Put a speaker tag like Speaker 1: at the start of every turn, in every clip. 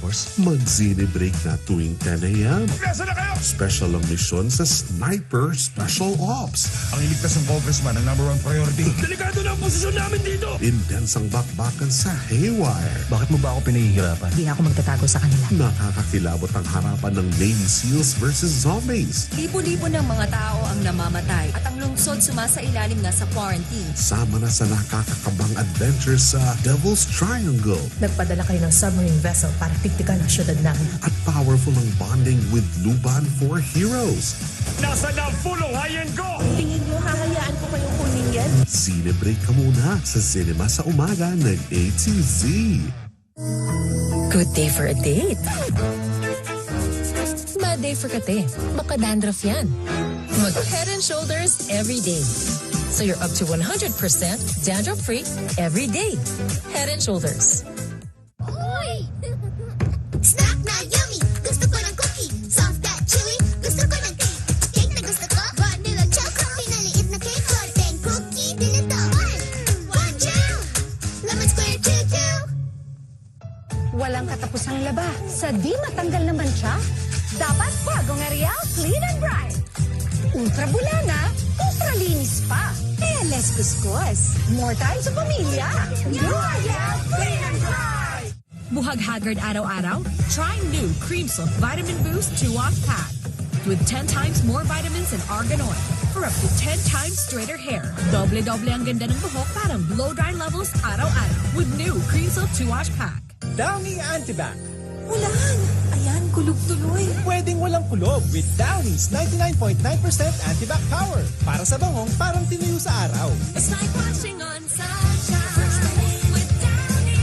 Speaker 1: Tapos,
Speaker 2: mag-zine break na tuwing 10 a.m.
Speaker 3: Nasa na kayo?
Speaker 2: Special ang misyon sa Sniper Special Ops.
Speaker 3: Ang iligtas ng congressman ang number 1 priority. Delikado na ang posisyon namin dito!
Speaker 2: Intense ang bakbakan sa Haywire.
Speaker 1: bakit mo ba ako pinahihirapan?
Speaker 4: Hindi ako magtatago sa kanila.
Speaker 2: Nakakakilabot ang harapan ng Navy SEALs versus zombies.
Speaker 5: Libo-libo ng mga tao ang namamatay at ang lungsod sumasailalim na sa quarantine.
Speaker 2: Sama na sa nakakakabang adventure sa Devil's Triangle.
Speaker 4: Nagpadala kayo ng submarine vessel para tiktikan ang syudad namin.
Speaker 2: At powerful ang bonding with Luban for Heroes.
Speaker 3: Nasa na pulong hayan ko!
Speaker 4: Tingin nyo, hahayaan ko kayong kunin yan?
Speaker 2: Zine break ka muna sa cinema sa umaga ng A to Z.
Speaker 6: Good day for a date. Bad day for kate. Baka dandruff yan. Mag Head and Shoulders every day. So you're up to 100% dandruff-free every day. Head and Shoulders.
Speaker 7: Uy! Snack na yummy! Gusto ko ng cookie! Soft at chewy! Gusto ko ng cake! Cake na gusto ko! Vanilla choco! Pinaliit na cake! Korteng cookie! Din ito! One jam! Lemon square choo-choo!
Speaker 8: Walang katapusang laba. Sa di matanggal naman siya, dapat bagong Ariel Clean and Bright. Ultra bulana, ultra linis pa. Kaya less kuskus. More time sa pamilya. New Ariel Clean and Bright.
Speaker 9: Buhag haggard araw-araw? Try new Cream Silk Vitamin Boost 2-ounce pack. With 10 times more vitamins and argan oil for up to 10 times straighter hair. Doble-doble ang ganda ng buhok parang blow-dry levels araw-araw with new Cream Silk 2-ounce pack.
Speaker 10: Downy Antibac.
Speaker 5: Ulan! Ayan, kulog tuloy.
Speaker 10: Pwedeng walang kulob with Downy's 99.9% antibac power. Para sa bangong parang tinuyo sa araw.
Speaker 5: It's like watching on sunshine with Downy.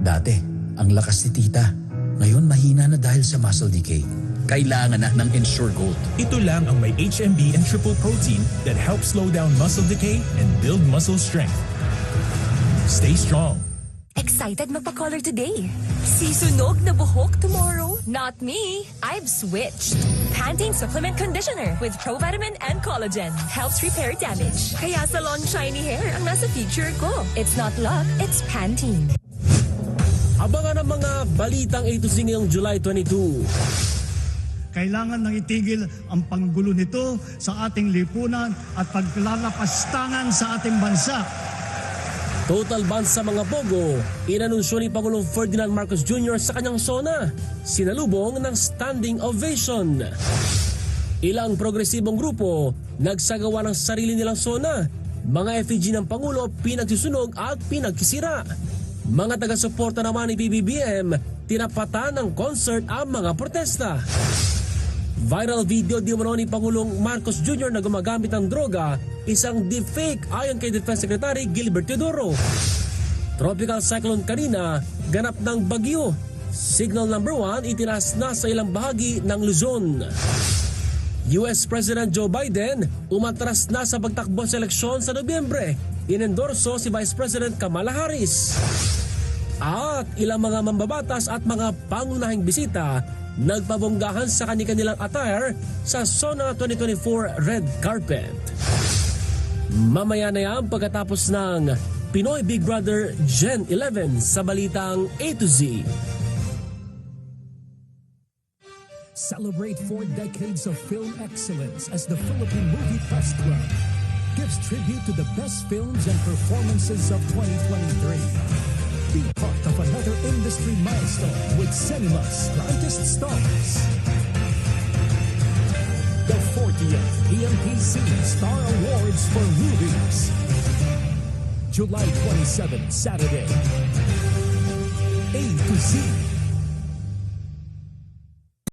Speaker 1: Dati, ang lakas ni tita. Ngayon, mahina na dahil sa muscle decay. Kailangan na ng Ensure Gold.
Speaker 11: Ito lang ang may HMB and triple protein that helps slow down muscle decay and build muscle strength. Stay strong.
Speaker 6: Excited magpa-color today. Sisunog na buhok tomorrow? Not me. I've switched. Pantene Supplement Conditioner with Provitamin and Collagen helps repair damage. Kaya salon shiny hair ang nasa picture ko. It's not luck, it's Pantene.
Speaker 10: Abangan ang mga balitang A to Z ngayong July 22.
Speaker 12: Kailangan nang itigil ang panggulo nito sa ating lipunan at paglalapastangan sa ating bansa.
Speaker 10: Total ban sa mga bogo, inanunsyo ni Pangulong Ferdinand Marcos Jr. sa kanyang SONA, sinalubong ng standing ovation. Ilang progresibong grupo nagsagawa ng sarili nilang SONA, mga effigy ng Pangulo pinagsusunog at pinagkisira. Mga taga-suporta naman ni PBBM, tinapatan ng concert ang mga protesta. Viral video di umano ni Pangulong Marcos Jr. na gumagamit ng droga, isang deepfake ayon kay Defense Secretary Gilbert Teodoro. Tropical Cyclone Karina, ganap ng bagyo. Signal number 1 itinaas na sa ilang bahagi ng Luzon. US President Joe Biden umatras na sa pagtakbo sa eleksyon sa Nobyembre. Inendorso si Vice President Kamala Harris. At ilang mga mambabatas at mga pangunahing bisita nagpabonggahan sa kanilang attire sa SONA 2024 Red Carpet. Mamaya na yan pagkatapos ng Pinoy Big Brother Gen 11 sa balitang A to Z.
Speaker 13: Celebrate 4 decades of film excellence as the Philippine Movie Press Club gives tribute to the best films and performances of 2023. Be part of another industry milestone with cinema's brightest stars. The 40th PMPC Star Awards for Movies. July 27, Saturday. A to Z.